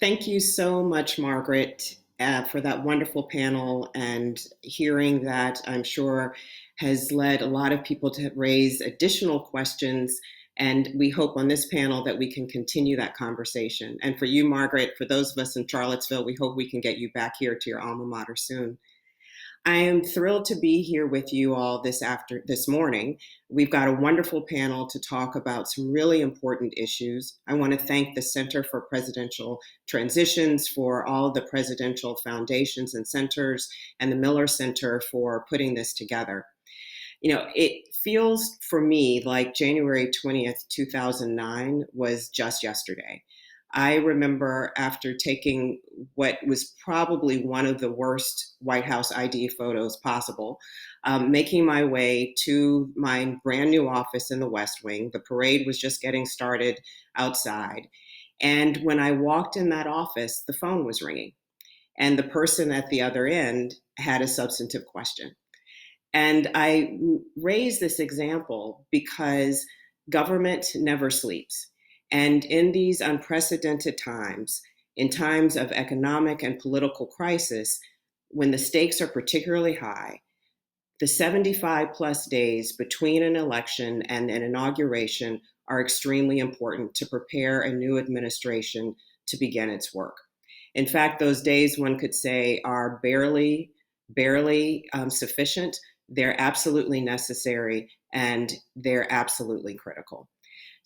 Thank you so much, Margaret, for that wonderful panel and hearing that I'm sure has led a lot of people to raise additional questions. And we hope on this panel that we can continue that conversation. And for you, Margaret, for those of us in Charlottesville, we hope we can get you back here to your alma mater soon. I am thrilled to be here with you all this morning. We've got a wonderful panel to talk about some really important issues. I want to thank the Center for Presidential Transitions for all of the presidential foundations and centers and the Miller Center for putting this together. You know, it feels for me like January 20th, 2009 was just yesterday. I remember after taking what was probably one of the worst White House ID photos possible, making my way to my brand new office in the West Wing. The parade was just getting started outside. And when I walked in that office, the phone was ringing. And the person at the other end had a substantive question. And I raise this example because government never sleeps. And in these unprecedented times, in times of economic and political crisis, when the stakes are particularly high, the 75 plus days between an election and an inauguration are extremely important to prepare a new administration to begin its work. In fact, those days, one could say, are barely sufficient. They're absolutely necessary, and they're absolutely critical.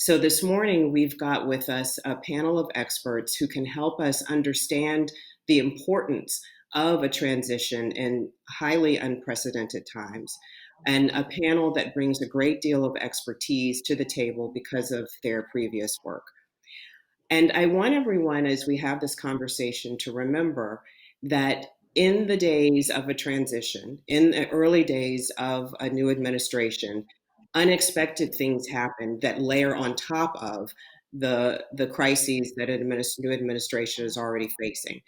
So this morning, we've got with us a panel of experts who can help us understand the importance of a transition in highly unprecedented times, and a panel that brings a great deal of expertise to the table because of their previous work. And I want everyone, as we have this conversation, to remember that in the days of a transition, in the early days of a new administration, unexpected things happen that layer on top of the crises that new administration is already facing.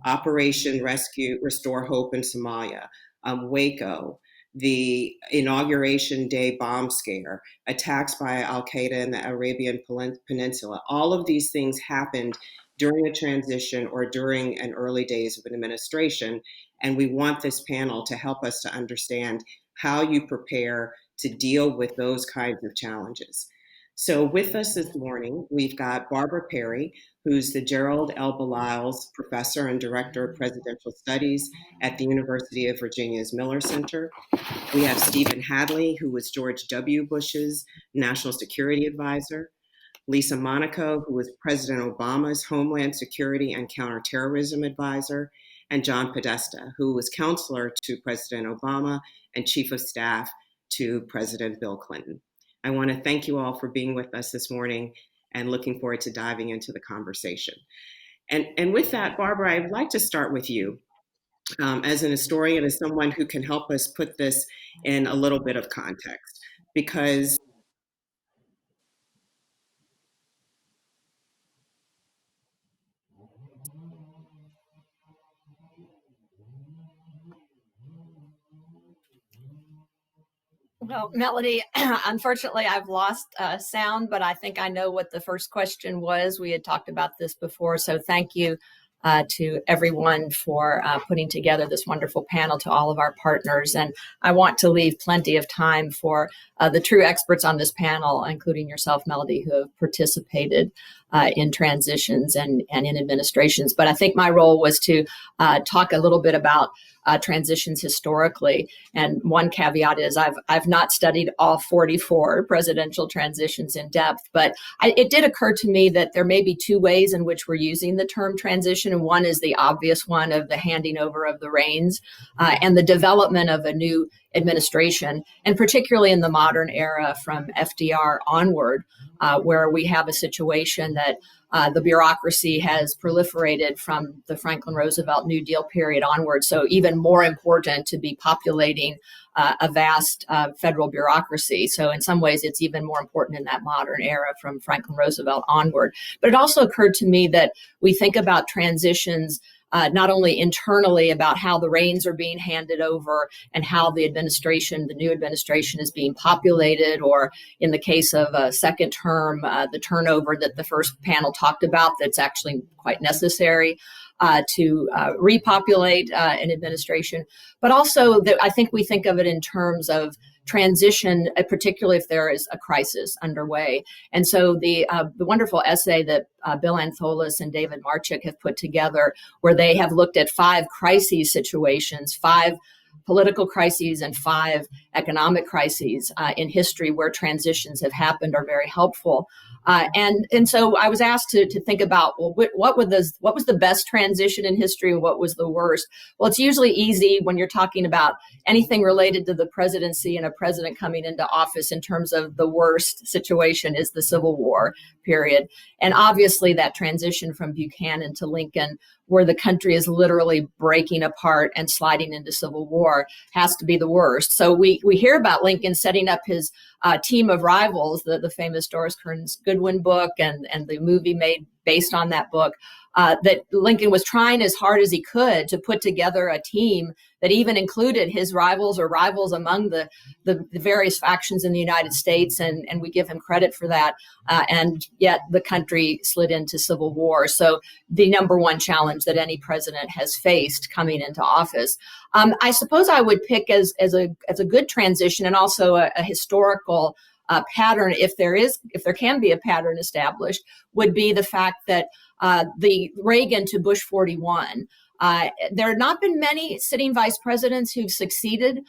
Operation Rescue, Restore Hope in Somalia, Waco, the Inauguration Day bomb scare, attacks by Al-Qaeda in the Arabian Peninsula. All of these things happened during a transition or during an early days of an administration. And we want this panel to help us to understand how you prepare to deal with those kinds of challenges. So with us this morning, we've got Barbara Perry, who's the Gerald L. Beliles Professor and Director of Presidential Studies at the University of Virginia's Miller Center. We have Stephen Hadley, who was George W. Bush's National Security Advisor. Lisa Monaco, who was President Obama's Homeland Security and Counterterrorism Advisor. And John Podesta, who was counselor to President Obama and Chief of Staff to President Bill Clinton. I want to thank you all for being with us this morning and looking forward to diving into the conversation. And with that, Barbara, I'd like to start with you. As an historian, as someone who can help us put this in a little bit of context, because Well, Melody, unfortunately, I've lost sound, but I think I know what the first question was. We had talked about this before, so thank you to everyone for putting together this wonderful panel, to all of our partners. And I want to leave plenty of time for the true experts on this panel, including yourself, Melody, who have participated in transitions and in administrations. But I think my role was to talk a little bit about transitions historically. And one caveat is I've not studied all 44 presidential transitions in depth, but it did occur to me that there may be two ways in which we're using the term transition. And one is the obvious one of the handing over of the reins and the development of a new administration, and particularly in the modern era from FDR onward, where we have a situation that the bureaucracy has proliferated from the Franklin Roosevelt New Deal period onward. So even more important to be populating a vast federal bureaucracy. So in some ways, it's even more important in that modern era from Franklin Roosevelt onward. But it also occurred to me that we think about transitions not only internally about how the reins are being handed over and how the new administration is being populated, or in the case of a second term, the turnover that the first panel talked about that's actually quite necessary to repopulate an administration. But also, I think we think of it in terms of transition, particularly if there is a crisis underway. And so the wonderful essay that Bill Antholis and David Marchik have put together, where they have looked at 5 crises situations, 5 political crises and 5 economic crises in history where transitions have happened, are very helpful. And so I was asked to think about, well, what was the best transition in history and what was the worst? Well, it's usually easy when you're talking about anything related to the presidency and a president coming into office, in terms of the worst situation is the Civil War period. And obviously that transition from Buchanan to Lincoln, where the country is literally breaking apart and sliding into civil war, has to be the worst. So we hear about Lincoln setting up his team of rivals, the famous Doris Kearns Goodwin book and the movie made based on that book, that Lincoln was trying as hard as he could to put together a team that even included his rivals or rivals among the various factions in the United States. And we give him credit for that. And yet the country slid into civil war. So the number one challenge that any president has faced coming into office. I suppose I would pick as a good transition, and also a historical pattern, if there can be a pattern established, would be the fact that the Reagan to Bush 41, there have not been many sitting vice presidents who've succeeded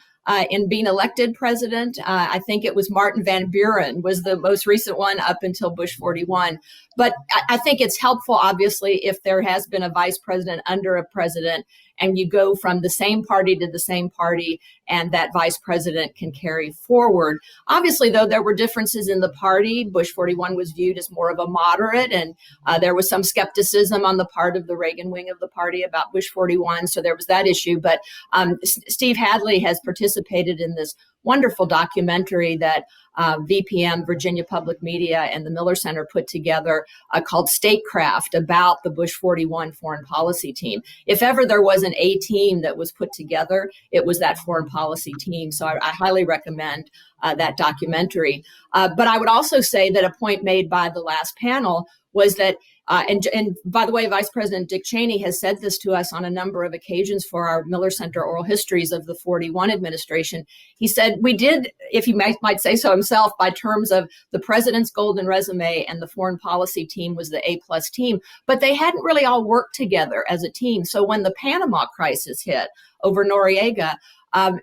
in being elected president. I think it was Martin Van Buren was the most recent one up until Bush 41. But I think it's helpful, obviously, if there has been a vice president under a president, and you go from the same party to the same party, and that vice president can carry forward. Obviously, though, there were differences in the party. Bush 41 was viewed as more of a moderate, and there was some skepticism on the part of the Reagan wing of the party about Bush 41. So there was that issue. But Steve Hadley has participated in this wonderful documentary that VPM, Virginia Public Media, and the Miller Center put together called Statecraft, about the Bush 41 foreign policy team. If ever there was an A team that was put together, it was that foreign policy team. So I highly recommend that documentary. But I would also say that a point made by the last panel was that, and by the way, Vice President Dick Cheney has said this to us on a number of occasions for our Miller Center oral histories of the 41 administration. He said, we did, if he might say so himself, by terms of the president's golden resume, and the foreign policy team was the A-plus team, but they hadn't really all worked together as a team. So when the Panama crisis hit over Noriega,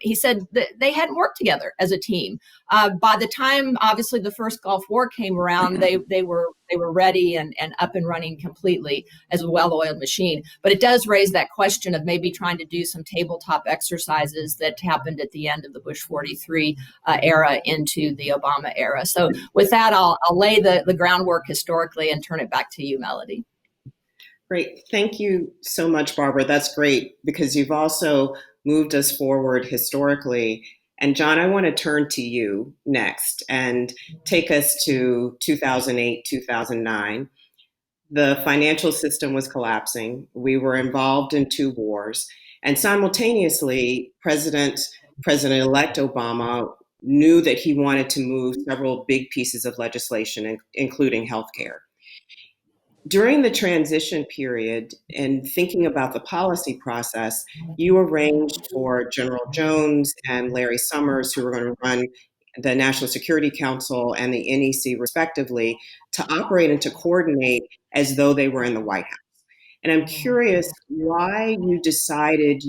he said that they hadn't worked together as a team. By the time, obviously, the first Gulf War came around, they were ready and up and running completely as a well-oiled machine. But it does raise that question of maybe trying to do some tabletop exercises that happened at the end of the Bush 43 era into the Obama era. So with that, I'll lay the groundwork historically and turn it back to you, Melody. Great. Thank you so much, Barbara. That's great, because you've also moved us forward historically. And John, I want to turn to you next and take us to 2008, 2009. The financial system was collapsing. We were involved in 2 wars. And simultaneously, President-elect Obama knew that he wanted to move several big pieces of legislation, including healthcare. During the transition period, and thinking about the policy process, you arranged for General Jones and Larry Summers, who were going to run the National Security Council and the NEC respectively, to operate and to coordinate as though they were in the White House. And I'm curious why you decided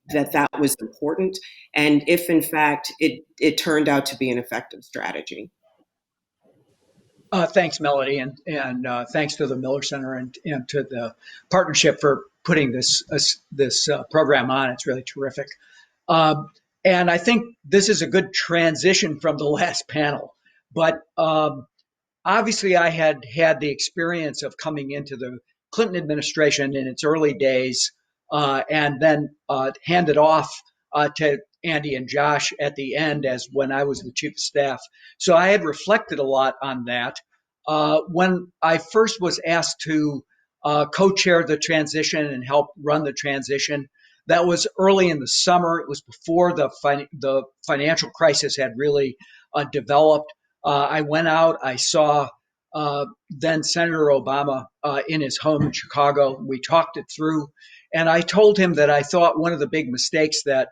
that was important, and if in fact it turned out to be an effective strategy. Thanks, Melody, and thanks to the Miller Center and to the partnership for putting this program on. It's really terrific. And I think this is a good transition from the last panel. But obviously, I had the experience of coming into the Clinton administration in its early days, and then handed off to Andy and Josh at the end as when I was the chief of staff. So I had reflected a lot on that. When I first was asked to co-chaired the transition and helped run the transition. That was early in the summer. It was before the financial crisis had really developed. I went out. I saw then Senator Obama in his home in Chicago. We talked it through, and I told him that I thought one of the big mistakes that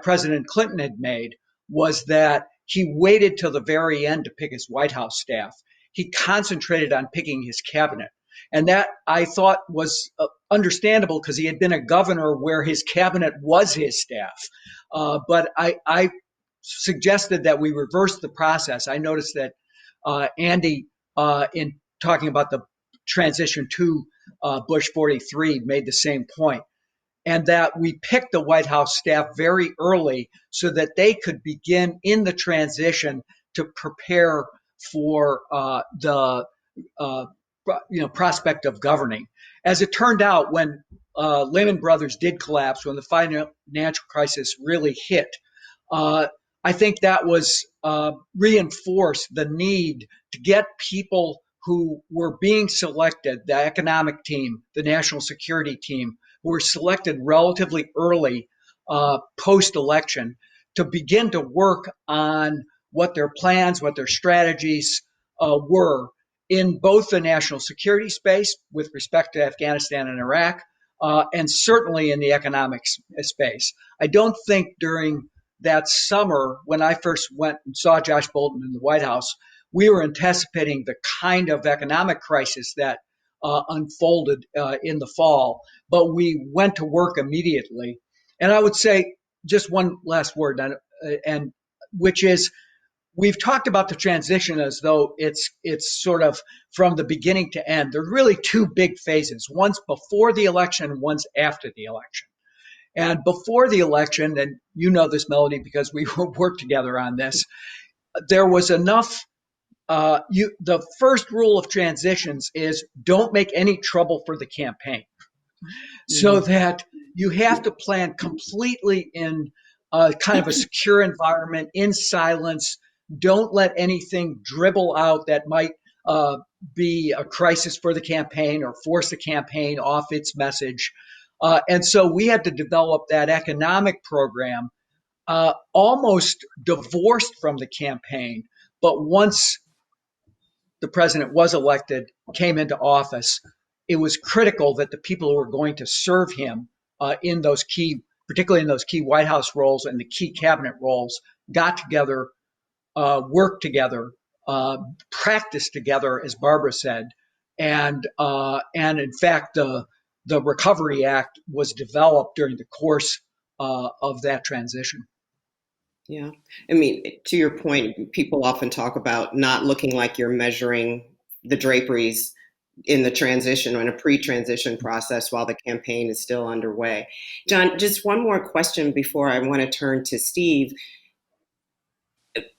President Clinton had made was that he waited till the very end to pick his White House staff. He concentrated on picking his cabinet. And that I thought was understandable because he had been a governor where his cabinet was his staff. But I suggested that we reverse the process. I noticed that Andy, in talking about the transition to Bush 43, made the same point, and that we picked the White House staff very early so that they could begin in the transition to prepare for the prospect of governing. As it turned out, when Lehman Brothers did collapse, when the financial crisis really hit, I think that was reinforced the need to get people who were being selected, the economic team, the national security team, who were selected relatively early post-election, to begin to work on what their plans, what their strategies were in both the national security space with respect to Afghanistan and Iraq, and certainly in the economic space. I don't think during that summer, when I first went and saw Josh Bolten in the White House, we were anticipating the kind of economic crisis that unfolded in the fall, but we went to work immediately. And I would say just one last word, and which is, we've talked about the transition as though it's sort of from the beginning to end. There are really two big phases. One's before the election, one's after the election. And before the election, and you know this, Melody, because we worked together on this, there was enough. The first rule of transitions is don't make any trouble for the campaign, so that you have to plan completely in kind of a secure environment, in silence. Don't let anything dribble out that might be a crisis for the campaign or force the campaign off its message. And so we had to develop that economic program almost divorced from the campaign. But once the president was elected, came into office, it was critical that the people who were going to serve him in those key, particularly in those key White House roles and the key cabinet roles, got together, worked together, practiced together, as Barbara said, and in fact, the Recovery Act was developed during the course of that transition. Yeah. I mean, to your point, people often talk about not looking like you're measuring the draperies in the transition or in a pre-transition process while the campaign is still underway. John, just one more question before I want to turn to Steve.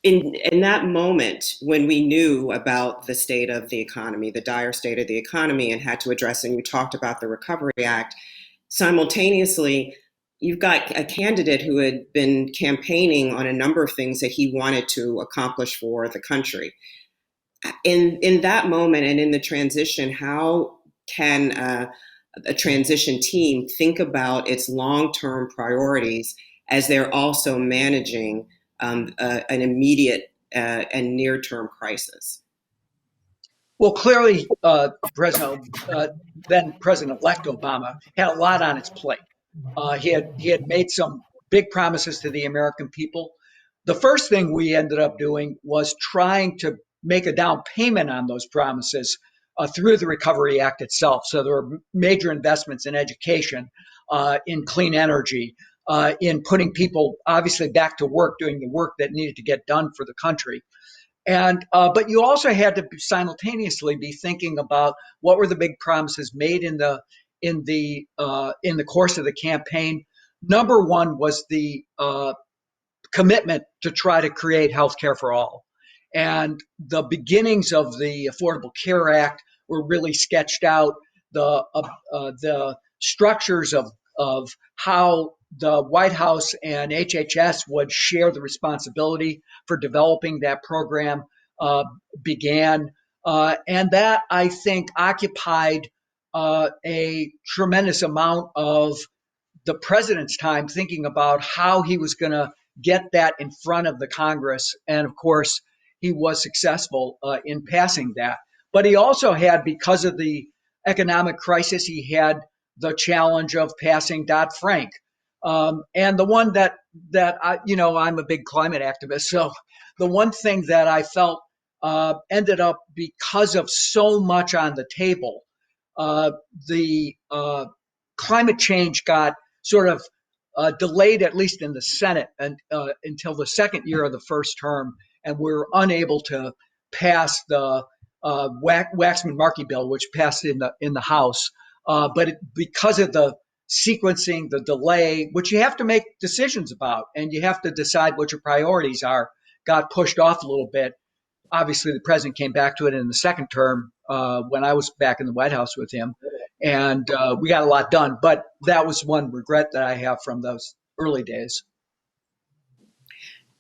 In that moment when we knew about the state of the economy, the dire state of the economy, and had to address, and you talked about the Recovery Act, simultaneously, you've got a candidate who had been campaigning on a number of things that he wanted to accomplish for the country. In that moment and in the transition, how can a transition team think about its long-term priorities as they're also managing an immediate and near-term crisis? Well, clearly, then President-elect Obama had a lot on his plate. He had made some big promises to the American people. The first thing we ended up doing was trying to make a down payment on those promises through the Recovery Act itself. So there were major investments in education, in clean energy, in putting people obviously back to work, doing the work that needed to get done for the country. And but you also had to simultaneously be thinking about what were the big promises made in the course of the campaign. Number one was the commitment to try to create health care for all. And the beginnings of the Affordable Care Act were really sketched out. The structures of how the White House and HHS would share the responsibility for developing that program began. And that, I think, occupied a tremendous amount of the president's time thinking about how he was going to get that in front of the Congress. And of course, he was successful in passing that. But he also had, because of the economic crisis, he had the challenge of passing Dodd-Frank. And the one that I'm a big climate activist. So the one thing that I felt ended up, because of so much on the table, the climate change got sort of delayed, at least in the Senate, until the second year of the first term, and we're unable to pass the Waxman-Markey bill, which passed in the House. But because of the sequencing, the delay, which you have to make decisions about, and you have to decide what your priorities are, got pushed off a little bit. Obviously, the president came back to it in the second term when I was back in the White House with him, and we got a lot done. But that was one regret that I have from those early days.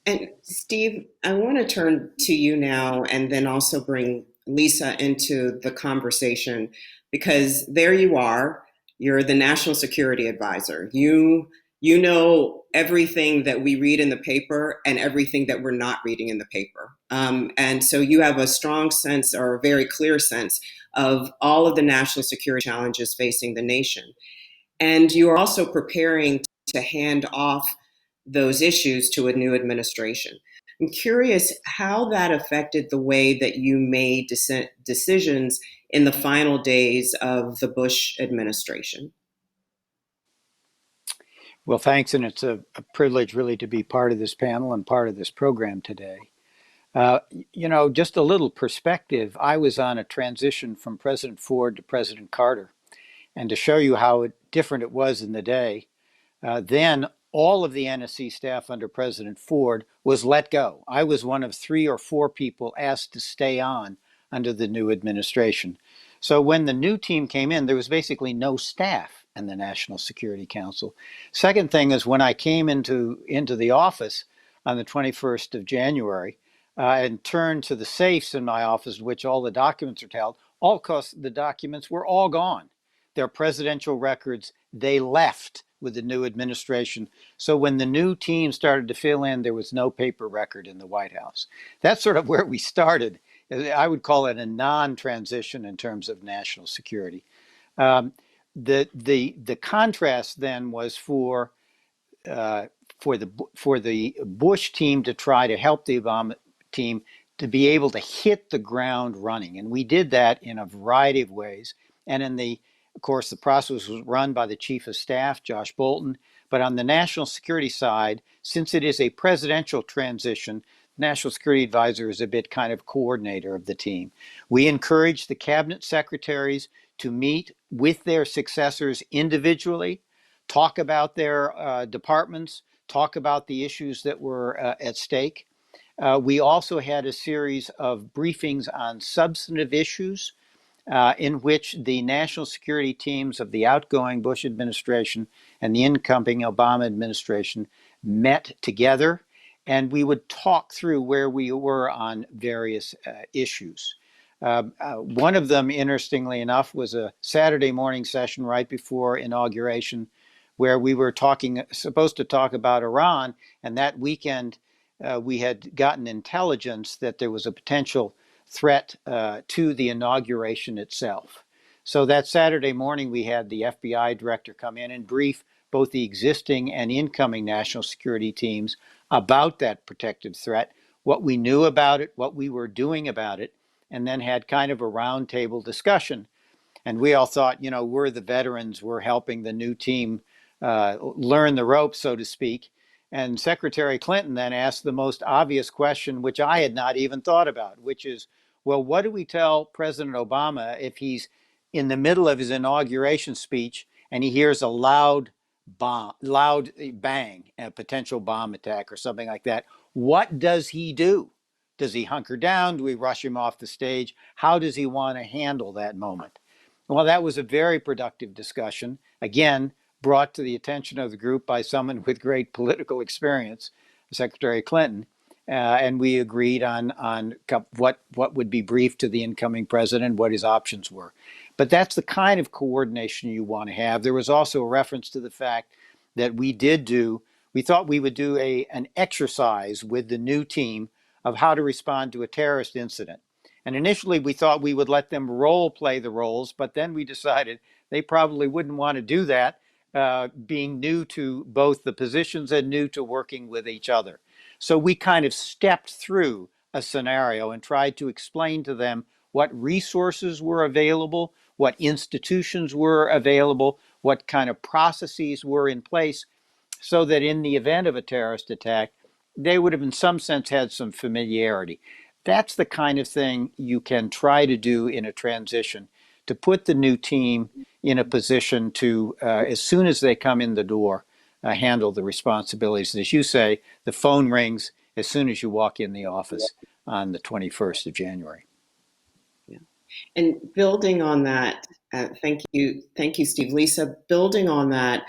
And Steve, I want to turn to you now and then also bring Lisa into the conversation, because there you are. You're the National Security Advisor. You know everything that we read in the paper and everything that we're not reading in the paper. And so you have a strong sense, or a very clear sense, of all of the national security challenges facing the nation. And you are also preparing to hand off those issues to a new administration. I'm curious how that affected the way that you made decisions in the final days of the Bush administration. Well, thanks, and it's a privilege really to be part of this panel and part of this program today. Just a little perspective, I was on a transition from President Ford to President Carter, and to show you how different it was in the day, then all of the NSC staff under President Ford was let go. I was one of 3 or 4 people asked to stay on under the new administration. So when the new team came in, there was basically no staff in the National Security Council. Second thing is, when I came into the office on the 21st of January and turned to the safes in my office, in which all the documents are held, all because the documents were all gone. Their presidential records, they left with the new administration. So when the new team started to fill in, there was no paper record in the White House. That's sort of where we started. I would call it a non-transition in terms of national security. The contrast then was for the Bush team to try to help the Obama team to be able to hit the ground running, and we did that in a variety of ways. And of course, the process was run by the Chief of Staff, Josh Bolten. But on the national security side, since it is a presidential transition, National Security Advisor is a bit kind of coordinator of the team. We encourage the cabinet secretaries to meet with their successors individually, talk about their departments, talk about the issues that were at stake. We also had a series of briefings on substantive issues in which the national security teams of the outgoing Bush administration and the incoming Obama administration met together, and we would talk through where we were on various issues. One of them, interestingly enough, was a Saturday morning session right before inauguration, where we were supposed to talk about Iran, and that weekend we had gotten intelligence that there was a potential threat to the inauguration itself. So that Saturday morning, we had the FBI director come in and brief both the existing and incoming national security teams about that protective threat, what we knew about it, what we were doing about it, and then had kind of a roundtable discussion. And we all thought, we're the veterans, we're helping the new team learn the ropes, so to speak. And Secretary Clinton then asked the most obvious question, which I had not even thought about, which is, well, what do we tell President Obama if he's in the middle of his inauguration speech and he hears a loud bang, a potential bomb attack or something like that? What does he do? Does he hunker down? Do we rush him off the stage? How does he want to handle that moment? Well, that was a very productive discussion. Again, brought to the attention of the group by someone with great political experience, Secretary Clinton, and we agreed on what would be briefed to the incoming president, what his options were. But that's the kind of coordination you want to have. There was also a reference to the fact that we thought we would do an exercise with the new team of how to respond to a terrorist incident. And initially we thought we would let them role play the roles, but then we decided they probably wouldn't want to do that, being new to both the positions and new to working with each other. So we kind of stepped through a scenario and tried to explain to them what resources were available, what institutions were available, what kind of processes were in place, so that in the event of a terrorist attack, they would have in some sense had some familiarity. That's the kind of thing you can try to do in a transition to put the new team in a position to, as soon as they come in the door, handle the responsibilities. As you say, the phone rings as soon as you walk in the office on the 21st of January. Yeah. And building on that, thank you, Steve. Lisa, building on that,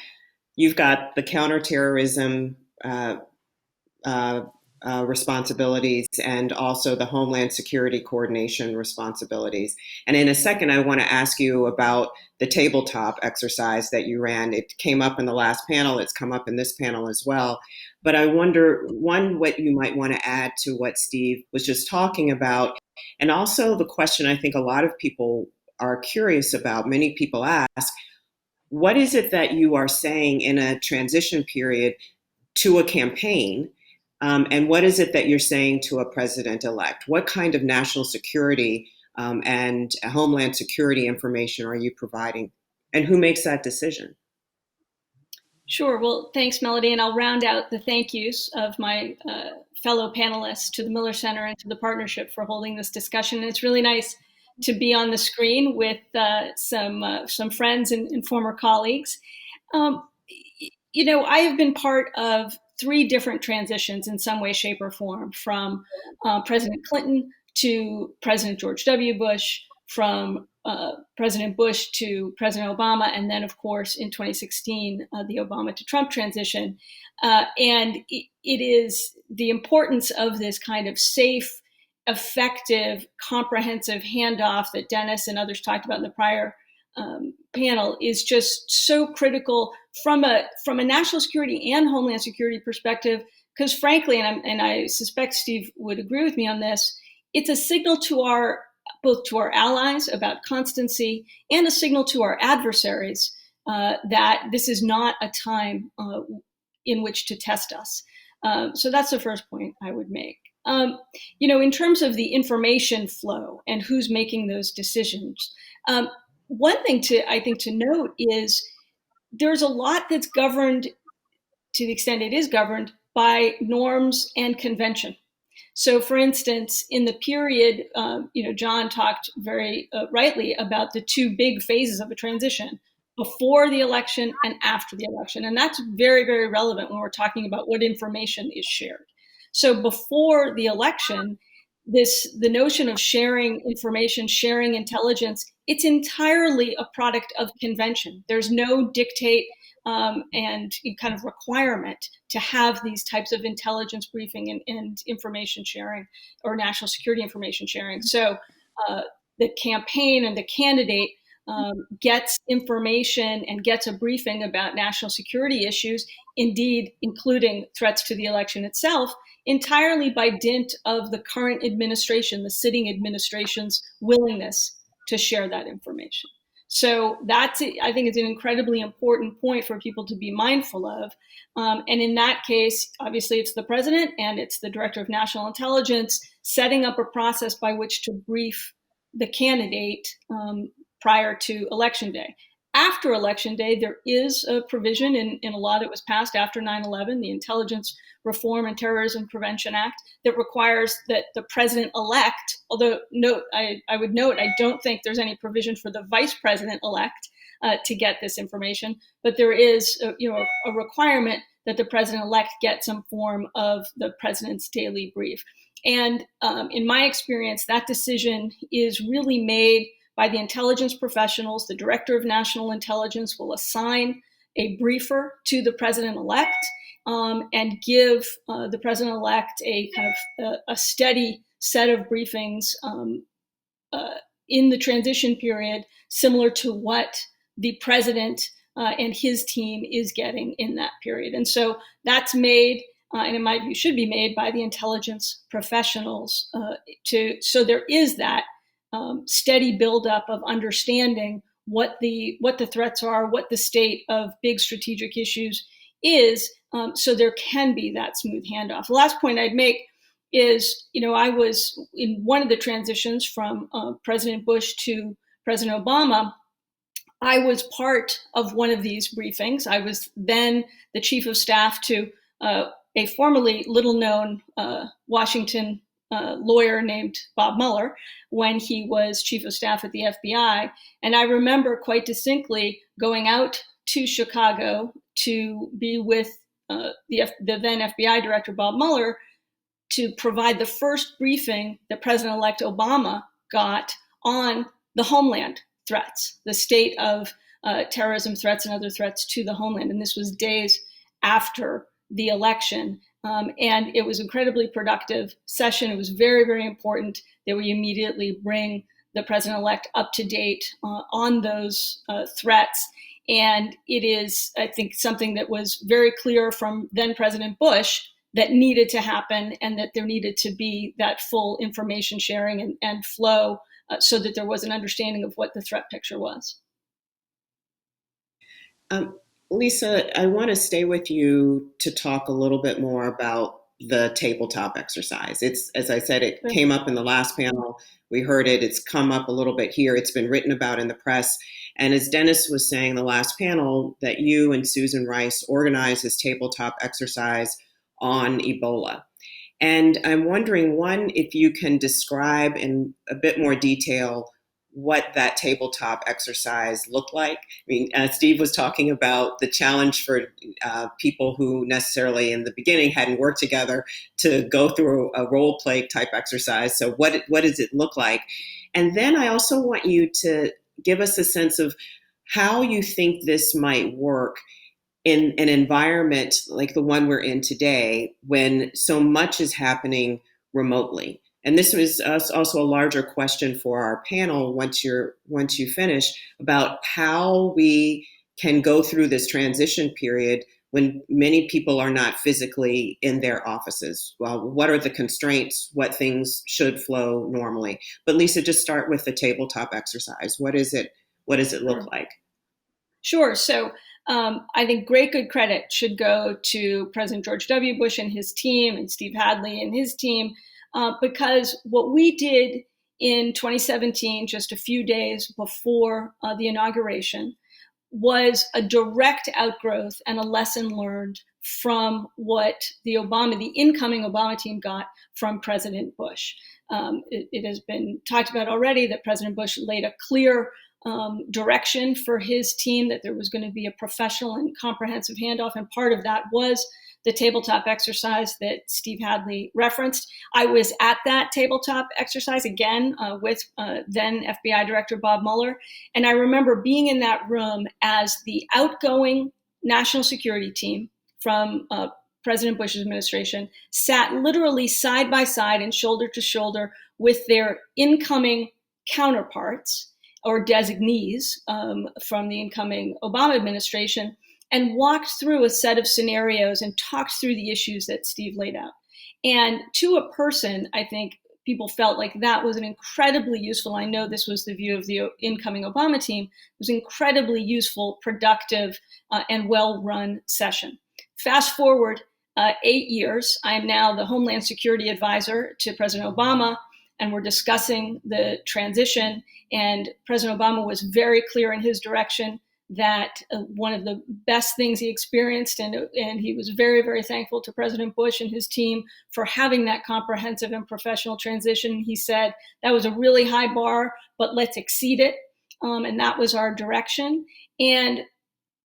you've got the counterterrorism responsibilities and also the Homeland Security coordination responsibilities. And in a second, I want to ask you about the tabletop exercise that you ran. It came up in the last panel. It's come up in this panel as well. But I wonder, one, what you might want to add to what Steve was just talking about, and also the question I think a lot of people are curious about, many people ask, what is it that you are saying in a transition period to a campaign? And what is it that you're saying to a president-elect? What kind of national security and homeland security information are you providing? And who makes that decision? Sure. Well, thanks, Melody. And I'll round out the thank yous of my fellow panelists to the Miller Center and to the partnership for holding this discussion. And it's really nice to be on the screen with some friends and former colleagues. You know, I have been part of 3 different transitions in some way, shape, or form, from President Clinton to President George W. Bush, from President Bush to President Obama, and then, of course, in 2016, the Obama to Trump transition. And it is the importance of this kind of safe, effective, comprehensive handoff that Dennis and others talked about in the prior panel is just so critical from a national security and homeland security perspective, because frankly, and I suspect Steve would agree with me on this, it's a signal to both to our allies about constancy and a signal to our adversaries that this is not a time in which to test us. So that's the first point I would make. You know, in terms of the information flow and who's making those decisions, one thing I think to note is there's a lot that's governed, to the extent it is governed, by norms and convention. So, for instance, in the period, you know, John talked very rightly about the 2 big phases of a transition: before the election and after the election. And that's very, very relevant when we're talking about what information is shared. So before the election, the notion of sharing information, sharing intelligence, it's entirely a product of convention. There's no dictate and kind of requirement to have these types of intelligence briefing and information sharing, or national security information sharing. So the campaign and the candidate gets information and gets a briefing about national security issues, indeed, including threats to the election itself, entirely by dint of the current administration, the sitting administration's willingness to share that information. So that's, I think, it's an incredibly important point for people to be mindful of. And in that case, obviously, it's the president and it's the director of national intelligence setting up a process by which to brief the candidate prior to Election Day. After Election Day, there is a provision in a law that was passed after 9/11, the Intelligence Reform and Terrorism Prevention Act, that requires that the president-elect, although I would note, I don't think there's any provision for the vice president-elect to get this information, but there is a requirement that the president-elect get some form of the president's daily brief. And in my experience, that decision is really made by the intelligence professionals. The director of national intelligence will assign a briefer to the president-elect and give the president-elect a kind of a steady set of briefings in the transition period, similar to what the president and his team is getting in that period. And so that's made, and in my view, should be made by the intelligence professionals. So there is that steady buildup of understanding what the threats are, what the state of big strategic issues is, so there can be that smooth handoff. The last point I'd make is, I was in one of the transitions from President Bush to President Obama. I was part of one of these briefings. I was then the chief of staff to a formerly little-known Washington lawyer named Bob Mueller when he was chief of staff at the FBI. And I remember quite distinctly going out to Chicago to be with the then FBI director, Bob Mueller, to provide the first briefing that President-elect Obama got on the homeland threats, the state of terrorism threats and other threats to the homeland. And this was days after the election. And it was an incredibly productive session. It was very, very important that we immediately bring the president-elect up to date on those threats. And it is, I think, something that was very clear from then President Bush that needed to happen, and that there needed to be that full information sharing and flow so that there was an understanding of what the threat picture was. Lisa, I want to stay with you to talk a little bit more about the tabletop exercise. It's, as I said, it came up in the last panel. We heard it. It's come up a little bit here. It's been written about in the press. And as Dennis was saying in the last panel, that you and Susan Rice organized this tabletop exercise on Ebola. And I'm wondering, one, if you can describe in a bit more detail what that tabletop exercise looked like. I mean, Steve was talking about the challenge for people who necessarily in the beginning hadn't worked together to go through a role play type exercise. So what does it look like? And then I also want you to give us a sense of how you think this might work in an environment like the one we're in today, when so much is happening remotely. And this was also a larger question for our panel once you finish, about how we can go through this transition period when many people are not physically in their offices. Well, what are the constraints? What things should flow normally? But Lisa, just start with the tabletop exercise. What is it? What does it look like? Sure. So I think good credit should go to President George W. Bush and his team, and Steve Hadley and his team, because what we did in 2017, just a few days before the inauguration, was a direct outgrowth and a lesson learned from what the incoming Obama team got from President Bush. It has been talked about already that President Bush laid a clear direction for his team, that there was going to be a professional and comprehensive handoff. And part of that was the tabletop exercise that Steve Hadley referenced. I was at that tabletop exercise again with then FBI Director Bob Mueller. And I remember being in that room as the outgoing national security team from President Bush's administration sat literally side by side and shoulder to shoulder with their incoming counterparts or designees from the incoming Obama administration, and walked through a set of scenarios and talked through the issues that Steve laid out. And to a person, I think people felt like that was an incredibly useful, I know this was the view of the incoming Obama team, it was an incredibly useful, productive, and well-run session. Fast forward 8 years, I am now the Homeland Security Advisor to President Obama, and we're discussing the transition. And President Obama was very clear in his direction that one of the best things he experienced, and he was very, very thankful to President Bush and his team for having that comprehensive and professional transition. He said that was a really high bar, but let's exceed it. And that was our direction. And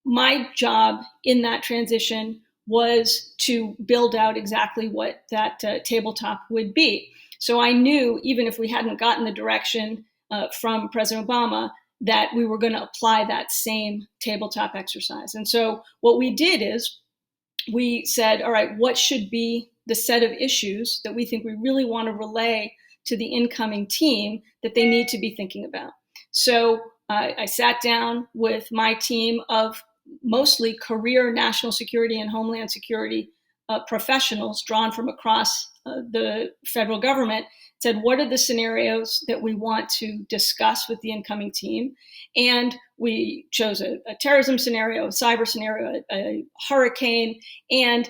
my job in that transition was to build out exactly what that tabletop would be. So I knew, even if we hadn't gotten the direction from President Obama, that we were going to apply that same tabletop exercise. And so what we did is we said, all right, what should be the set of issues that we think we really want to relay to the incoming team that they need to be thinking about. So I sat down with my team of mostly career national security and homeland security professionals drawn from across the federal government, said, what are the scenarios that we want to discuss with the incoming team? And we chose a terrorism scenario, a cyber scenario, a hurricane, and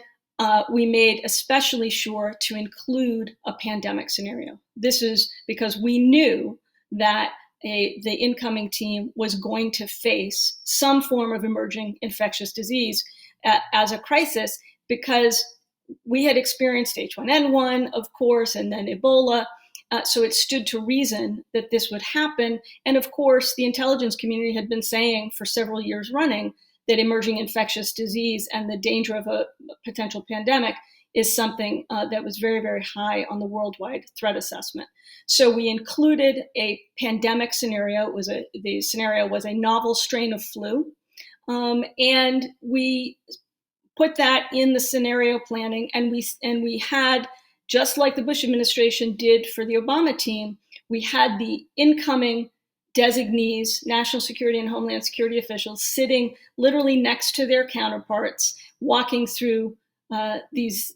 we made especially sure to include a pandemic scenario. This is because we knew that the incoming team was going to face some form of emerging infectious disease as a crisis, because we had experienced H1N1, of course, and then Ebola. So it stood to reason that this would happen. And of course, the intelligence community had been saying for several years running that emerging infectious disease and the danger of a potential pandemic is something that was very, very high on the worldwide threat assessment. So we included a pandemic scenario. The scenario was a novel strain of flu. And we put that in the scenario planning, and we had, just like the Bush administration did for the Obama team, we had the incoming designees, national security and homeland security officials, sitting literally next to their counterparts, walking through these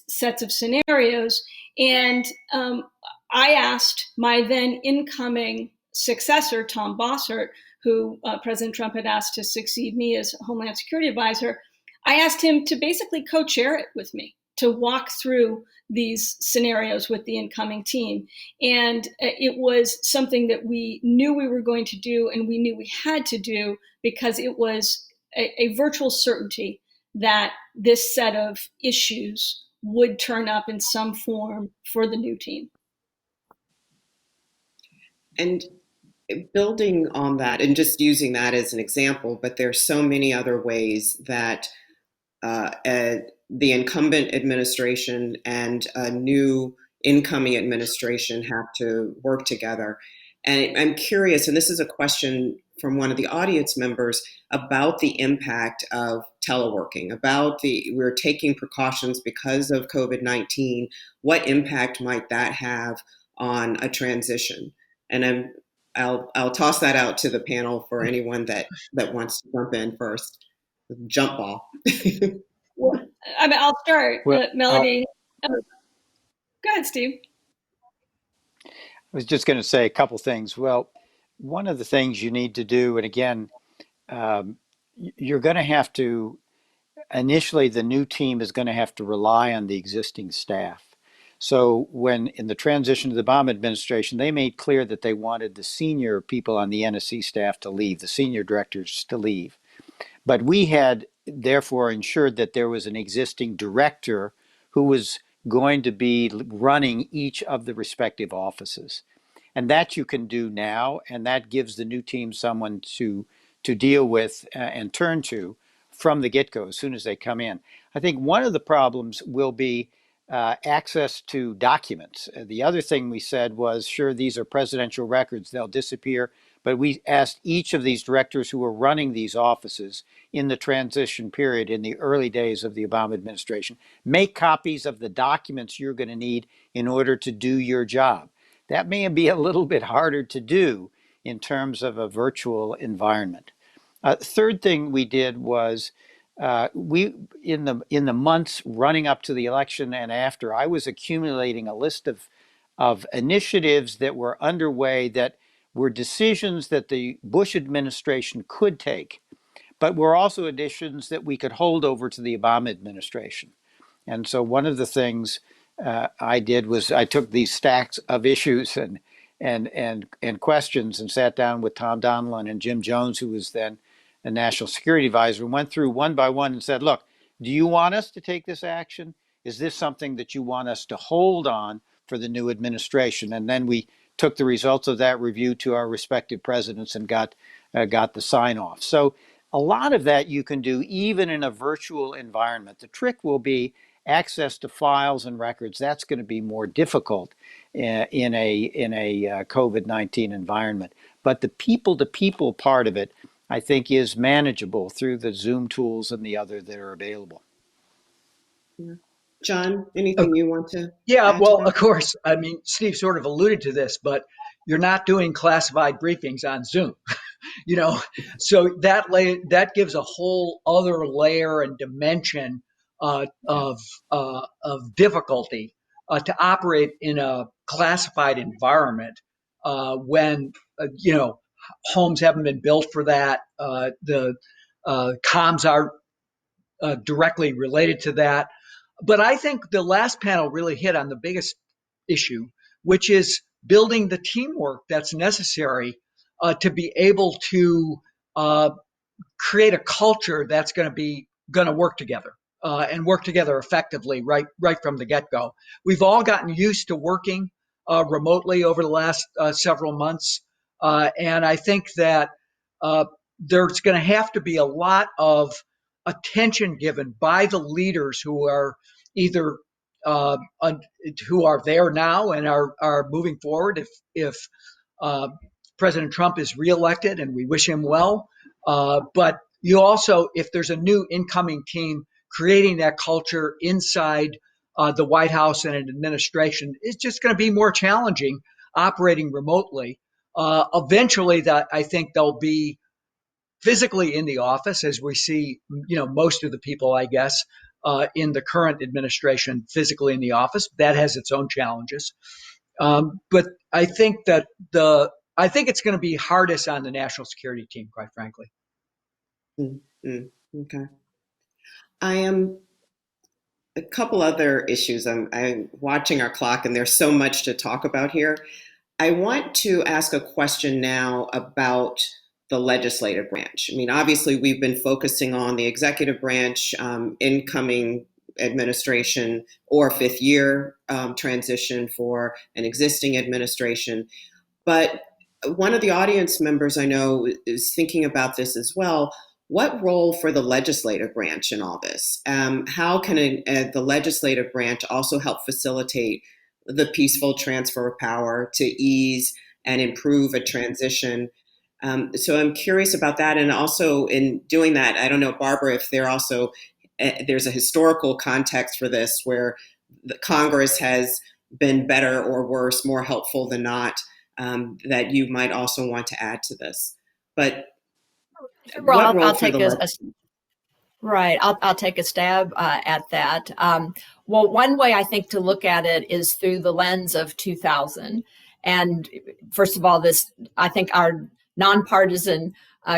sets of scenarios. And I asked my then incoming successor, Tom Bossert, who President Trump had asked to succeed me as Homeland Security Advisor, I asked him to basically co-chair it with me, to walk through these scenarios with the incoming team. And it was something that we knew we were going to do, and we knew we had to do, because it was a virtual certainty that this set of issues would turn up in some form for the new team. And building on that, and just using that as an example, but there's so many other ways that the incumbent administration and a new incoming administration have to work together. And I'm curious, and this is a question from one of the audience members, about the impact of teleworking, we're taking precautions because of COVID-19. What impact might that have on a transition? And I'll toss that out to the panel for anyone that wants to jump in first. Jump ball. Well, I mean, I'll start, Melody. Go ahead, Steve. I was just going to say a couple things. Well, one of the things you need to do, and again, you're going to have to, initially, the new team is going to have to rely on the existing staff. So when in the transition to the Obama administration, they made clear that they wanted the senior people on the NSC staff to leave, the senior directors to leave. But we had therefore ensured that there was an existing director who was going to be running each of the respective offices. And that you can do now, and that gives the new team someone to deal with and turn to from the get-go as soon as they come in. I think one of the problems will be access to documents. The other thing we said was, sure, these are presidential records, they'll disappear, but we asked each of these directors who were running these offices in the transition period in the early days of the Obama administration, make copies of the documents you're going to need in order to do your job. That may be a little bit harder to do in terms of a virtual environment. Third thing we did was we in the months running up to the election and after, I was accumulating a list of initiatives that were underway that were decisions that the Bush administration could take, but were also decisions that we could hold over to the Obama administration. And so one of the things I did was I took these stacks of issues and questions and sat down with Tom Donilon and Jim Jones, who was then a national security advisor, and went through one by one and said, look, do you want us to take this action? Is this something that you want us to hold on for the new administration? And then we took the results of that review to our respective presidents and got the sign off. So a lot of that you can do even in a virtual environment. The trick will be access to files and records. That's going to be more difficult in a COVID-19 environment. But the people-to-people part of it, I think, is manageable through the Zoom tools and the other that are available. Yeah. John, anything you want to Yeah, add to well, that? of course. I mean, Steve sort of alluded to this, but you're not doing classified briefings on Zoom, you know. So that gives a whole other layer and dimension Yeah. of difficulty to operate in a classified environment when homes haven't been built for that. The comms are directly related to that. But I think the last panel really hit on the biggest issue, which is building the teamwork that's necessary to be able to uh, create a culture that's going to work together and work together effectively right from the get go. We've all gotten used to working remotely over the last several months, and I think that uh, there's going to have to be a lot of attention given by the leaders who are either uh, who are there now and are moving forward if uh, President Trump is reelected, and we wish him well. But you also, if there's a new incoming team, creating that culture inside the White House and an administration is just going to be more challenging operating remotely. Eventually, that I think they'll be physically in the office, as we see, most of the people, I guess, in the current administration physically in the office. That has its own challenges. But I think that I think it's going to be hardest on the national security team, quite frankly. Mm-hmm. Okay. I am a couple other issues. I'm watching our clock, and there's so much to talk about here. I want to ask a question now about the legislative branch. I mean, obviously, we've been focusing on the executive branch, incoming administration, or fifth year transition for an existing administration. But one of the audience members I know is thinking about this as well. What role for the legislative branch in all this? How can the legislative branch also help facilitate the peaceful transfer of power to ease and improve a transition? So I'm curious about that. And also in doing that, I don't know, Barbara, if there's a historical context for this where the Congress has been better or worse, more helpful than not, that you might also want to add to this. But Well, what role I'll for take the right. I'll take a stab at that. Well, one way I think to look at it is through the lens of 2000. And first of all, I think our nonpartisan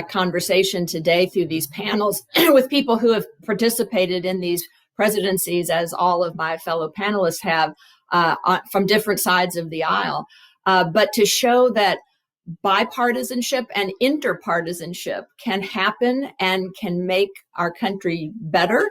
conversation today through these panels with people who have participated in these presidencies, as all of my fellow panelists have, from different sides of the aisle. But to show that bipartisanship and interpartisanship can happen and can make our country better.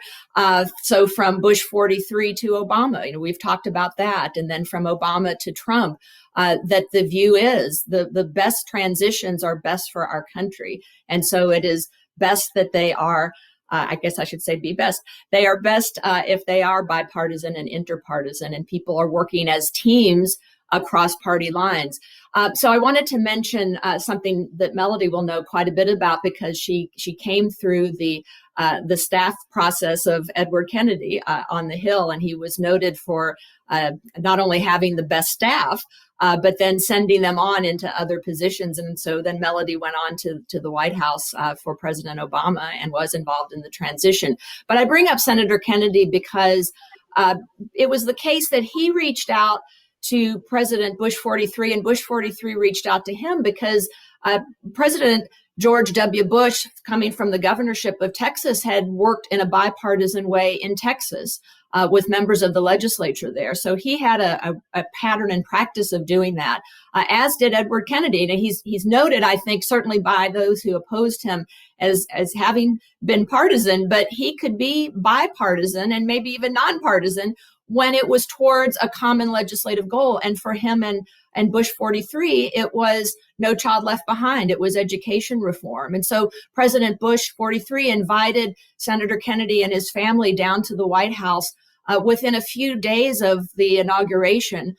So from Bush 43 to Obama, we've talked about that. And then from Obama to Trump, that the view is the best transitions are best for our country. And so it is best that they are, I guess I should say be best. They are best if they are bipartisan and interpartisan and people are working as teams across party lines. So I wanted to mention something that Melody will know quite a bit about because she came through the staff process of Edward Kennedy on the Hill, and he was noted for not only having the best staff, but then sending them on into other positions. And so then Melody went on to the White House for President Obama and was involved in the transition. But I bring up Senator Kennedy because it was the case that he reached out to President Bush 43, and Bush 43 reached out to him because President George W. Bush, coming from the governorship of Texas, had worked in a bipartisan way in Texas with members of the legislature there. So he had a pattern and practice of doing that, as did Edward Kennedy. And he's noted, I think, certainly by those who opposed him as having been partisan, but he could be bipartisan and maybe even nonpartisan when it was towards a common legislative goal. And for him and Bush 43, it was No Child Left Behind. It was education reform. And so President Bush 43 invited Senator Kennedy and his family down to the White House within a few days of the inauguration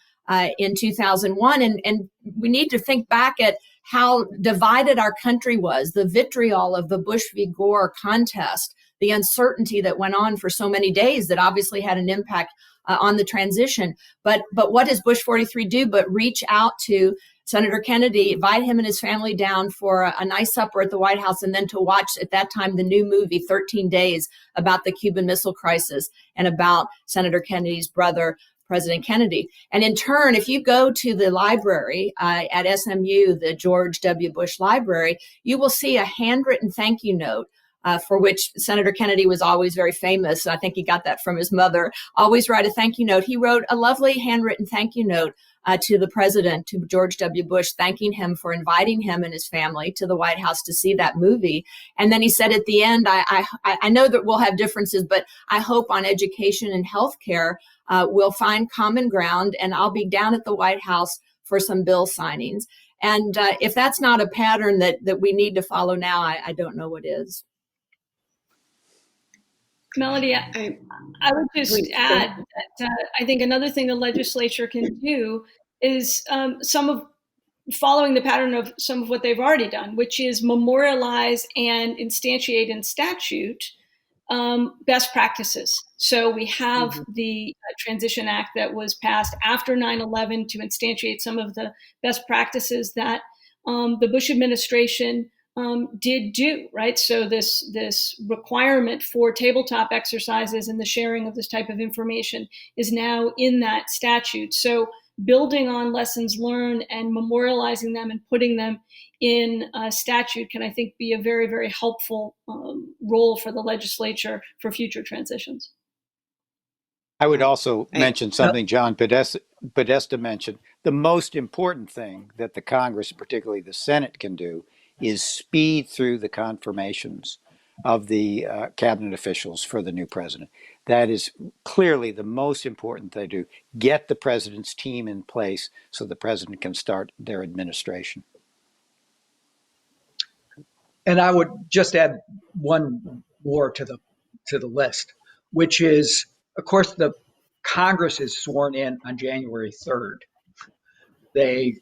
in 2001. And we need to think back at how divided our country was, the vitriol of the Bush v. Gore contest the uncertainty that went on for so many days that obviously had an impact on the transition. But what does Bush 43 do but reach out to Senator Kennedy, invite him and his family down for a nice supper at the White House, and then to watch at that time the new movie 13 Days about the Cuban Missile Crisis and about Senator Kennedy's brother, President Kennedy. And in turn, if you go to the library at SMU, the George W. Bush Library, you will see a handwritten thank you note for which Senator Kennedy was always very famous. I think he got that from his mother. Always write a thank you note. He wrote a lovely handwritten thank you note to the president, to George W. Bush, thanking him for inviting him and his family to the White House to see that movie. And then he said at the end, I know that we'll have differences, but I hope on education and healthcare we'll find common ground, and I'll be down at the White House for some bill signings. And if that's not a pattern that we need to follow now, I don't know what is. Melody, I would just add that I think another thing the legislature can do is following the pattern of some of what they've already done, which is memorialize and instantiate in statute best practices. So we have the Transition Act that was passed after 9/11 to instantiate some of the best practices that the Bush administration did do, right? So this requirement for tabletop exercises and the sharing of this type of information is now in that statute. So building on lessons learned and memorializing them and putting them in statute can, I think, be a very, very helpful role for the legislature for future transitions. I would also mention something John Podesta mentioned. The most important thing that the Congress, particularly the Senate, can do is speed through the confirmations of the cabinet officials for the new president. That is clearly the most important thing to do. Get the president's team in place so the president can start their administration. And I would just add one more to the list, which is, of course, the Congress is sworn in on January 3rd. They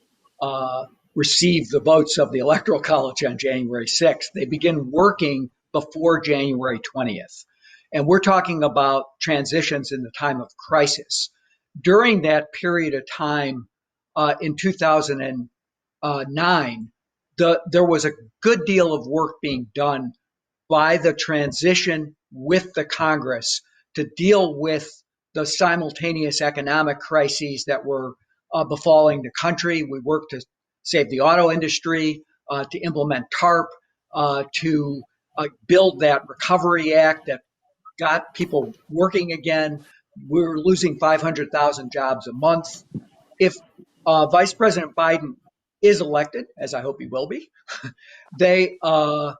receive the votes of the Electoral College on January 6th. They begin working before January 20th. And we're talking about transitions in the time of crisis. During that period of time in 2009, there was a good deal of work being done by the transition with the Congress to deal with the simultaneous economic crises that were befalling the country. We worked to save the auto industry, to implement TARP, to build that Recovery Act that got people working again. We're losing 500,000 jobs a month. If Vice President Biden is elected, as I hope he will be, they will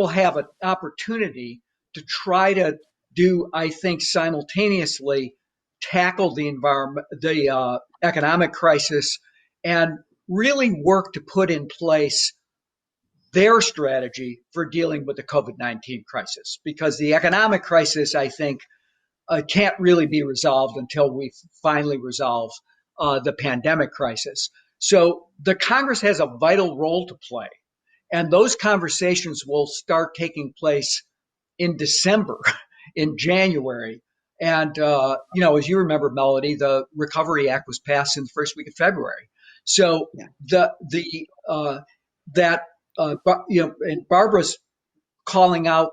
have an opportunity to try to do, I think, simultaneously tackle the economic crisis and really work to put in place their strategy for dealing with the COVID-19 crisis. Because the economic crisis, I think, can't really be resolved until we finally resolve the pandemic crisis. So the Congress has a vital role to play. And those conversations will start taking place in December, in January. And, as you remember, Melody, the Recovery Act was passed in the first week of February. So and Barbara's calling out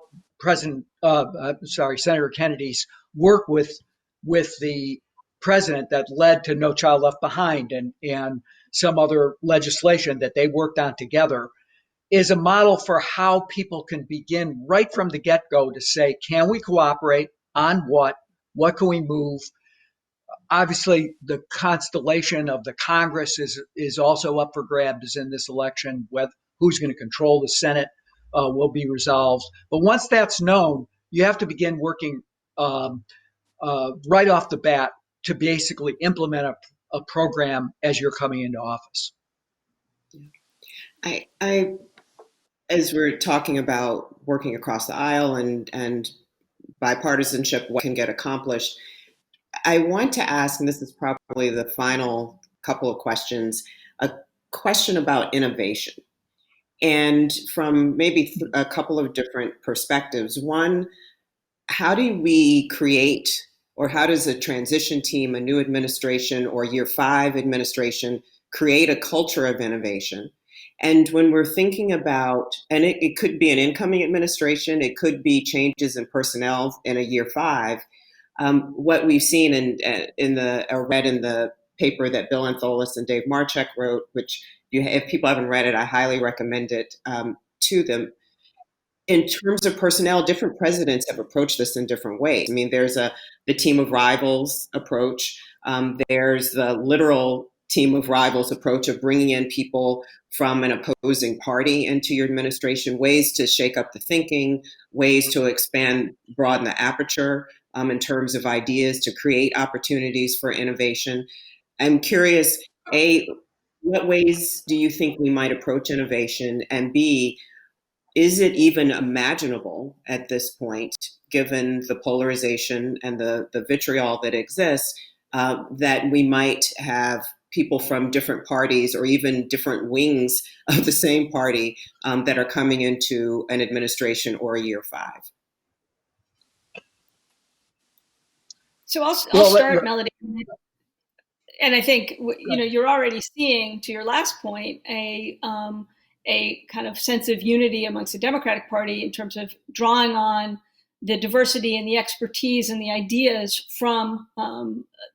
Senator Kennedy's work with the president that led to No Child Left Behind and some other legislation that they worked on together, is a model for how people can begin right from the get-go to say, can we cooperate on what can we move? Obviously, the constellation of the Congress is also up for grabs in this election. Who's going to control the Senate will be resolved. But once that's known, you have to begin working right off the bat to basically implement a program as you're coming into office. I as we're talking about working across the aisle and bipartisanship, what can get accomplished, I want to ask, and this is probably the final couple of questions, a question about innovation. and from maybe a couple of different perspectives. One, how do we create, or how does a transition team, a new administration, or year 5 administration create a culture of innovation? And when we're thinking about, and it could be an incoming administration, it could be changes in personnel in a year 5. What we've seen read in the paper that Bill Antholis and Dave Marchek wrote, which if people haven't read it, I highly recommend it to them. In terms of personnel, different presidents have approached this in different ways. I mean, there's the team of rivals approach. There's the literal team of rivals approach of bringing in people from an opposing party into your administration, ways to shake up the thinking, ways to broaden the aperture in terms of ideas to create opportunities for innovation. I'm curious, A, what ways do you think we might approach innovation? And B, is it even imaginable at this point, given the polarization and the vitriol that exists, that we might have people from different parties or even different wings of the same party that are coming into an administration or a year 5? So I'll start, Melody. And I think, you're already seeing, to your last point, a kind of sense of unity amongst the Democratic Party in terms of drawing on the diversity and the expertise and the ideas from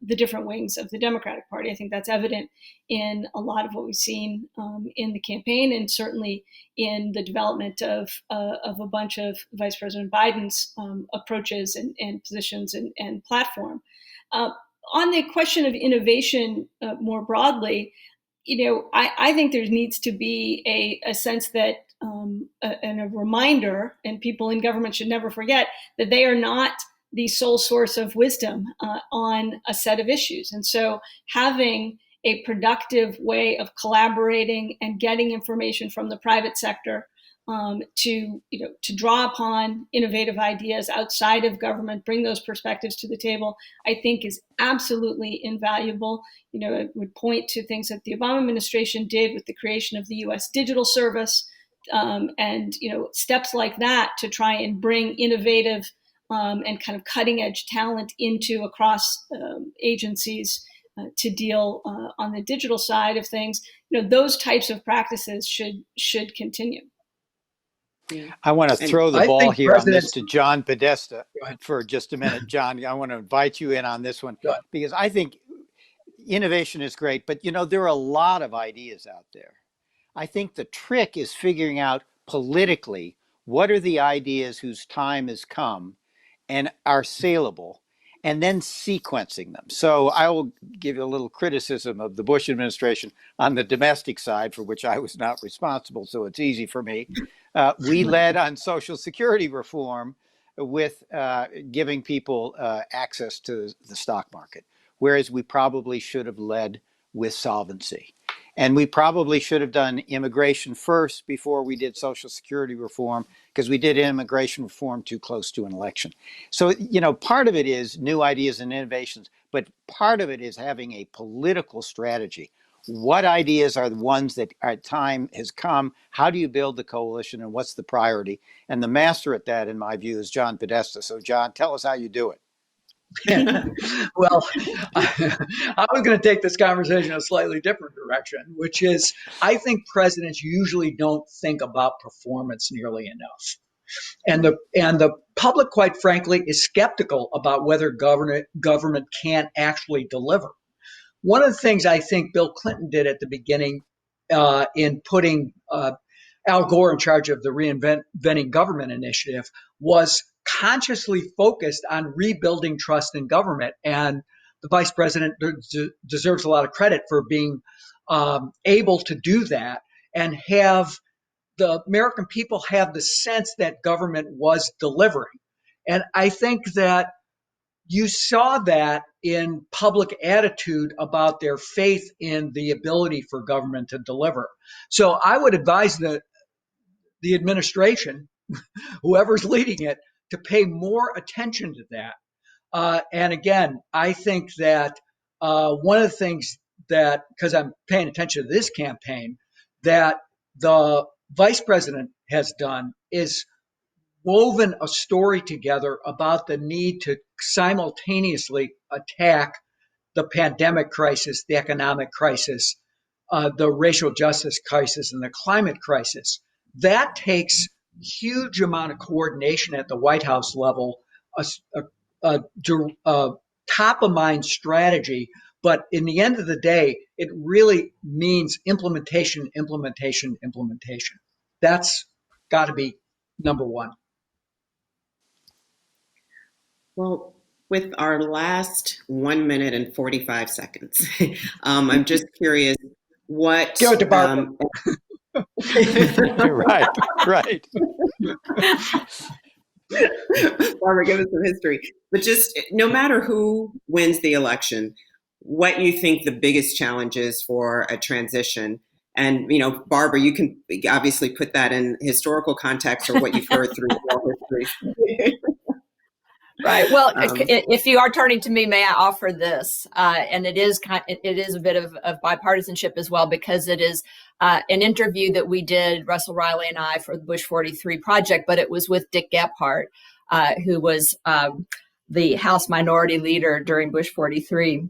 the different wings of the Democratic Party. I think that's evident in a lot of what we've seen in the campaign, and certainly in the development of a bunch of Vice President Biden's approaches and positions and platform. On the question of innovation more broadly, I think there needs to be a sense that and a reminder, and people in government should never forget, that they are not the sole source of wisdom on a set of issues. And so having a productive way of collaborating and getting information from the private sector to draw upon innovative ideas outside of government, bring those perspectives to the table, I think is absolutely invaluable. It would point to things that the Obama administration did with the creation of the U.S. Digital Service, and steps like that to try and bring innovative and kind of cutting edge talent into across agencies to deal on the digital side of things. Those types of practices should continue. Yeah. I want to throw the ball here on this to John Podesta for just a minute. John, I want to invite you in on this one because I think innovation is great, but there are a lot of ideas out there. I think the trick is figuring out politically what are the ideas whose time has come and are saleable, and then sequencing them. So I will give you a little criticism of the Bush administration on the domestic side, for which I was not responsible, so it's easy for me. We led on Social Security reform with giving people access to the stock market, whereas we probably should have led with solvency. And we probably should have done immigration first before we did Social Security reform, because we did immigration reform too close to an election. So, part of it is new ideas and innovations, but part of it is having a political strategy. What ideas are the ones that our time has come? How do you build the coalition, and what's the priority? And the master at that, in my view, is John Podesta. So, John, tell us how you do it. Well, I was going to take this conversation in a slightly different direction, which is I think presidents usually don't think about performance nearly enough. And the public, quite frankly, is skeptical about whether government can actually deliver. One of the things I think Bill Clinton did at the beginning in putting Al Gore in charge of the Reinventing Government initiative was consciously focused on rebuilding trust in government. And the vice president deserves a lot of credit for being able to do that and have the American people have the sense that government was delivering. And I think that you saw that in public attitude about their faith in the ability for government to deliver. So I would advise the administration, whoever's leading it, to pay more attention to that. And again, I think that one of the things that, because I'm paying attention to this campaign, that the Vice President has done is woven a story together about the need to simultaneously attack the pandemic crisis, the economic crisis, the racial justice crisis, and the climate crisis. That takes huge amount of coordination at the White House level, a top of mind strategy. But in the end of the day, it really means implementation, implementation, implementation. That's got to be number one. Well, with our last 1 minute and 45 seconds, I'm just curious what. Go to Barbara. Right, right. Barbara, give us some history. But just no matter who wins the election, what you think the biggest challenge is for a transition. And, Barbara, you can obviously put that in historical context or what you've heard through real history. Right. Well, if you are turning to me, may I offer this? And it is a bit of bipartisanship as well, because it is an interview that we did, Russell Riley and I, for the Bush 43 project, but it was with Dick Gephardt, who was the House Minority Leader during Bush 43.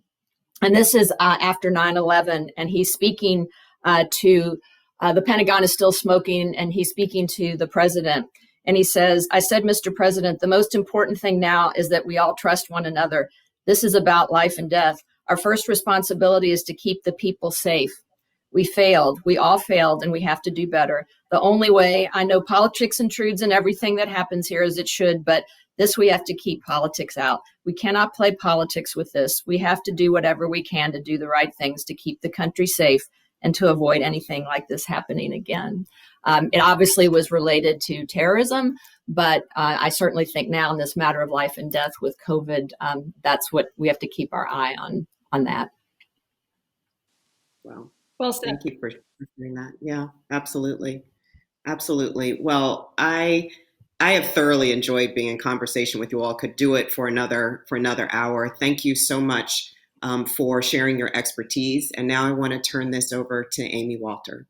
And this is after 9/11, and he's speaking to the Pentagon is still smoking, and he's speaking to the president. And he says, I said, Mr. President, the most important thing now is that we all trust one another. This is about life and death. Our first responsibility is to keep the people safe. We failed. We all failed, and we have to do better. The only way, I know politics intrudes in everything that happens here as it should, but this we have to keep politics out. We cannot play politics with this. We have to do whatever we can to do the right things to keep the country safe and to avoid anything like this happening again. It obviously was related to terrorism, but I certainly think now in this matter of life and death with COVID, that's what we have to keep our eye on that. Well said. Thank you for sharing that. Yeah, absolutely. Absolutely. Well, I have thoroughly enjoyed being in conversation with you all. Could do it for another hour. Thank you so much for sharing your expertise. And now I want to turn this over to Amy Walter.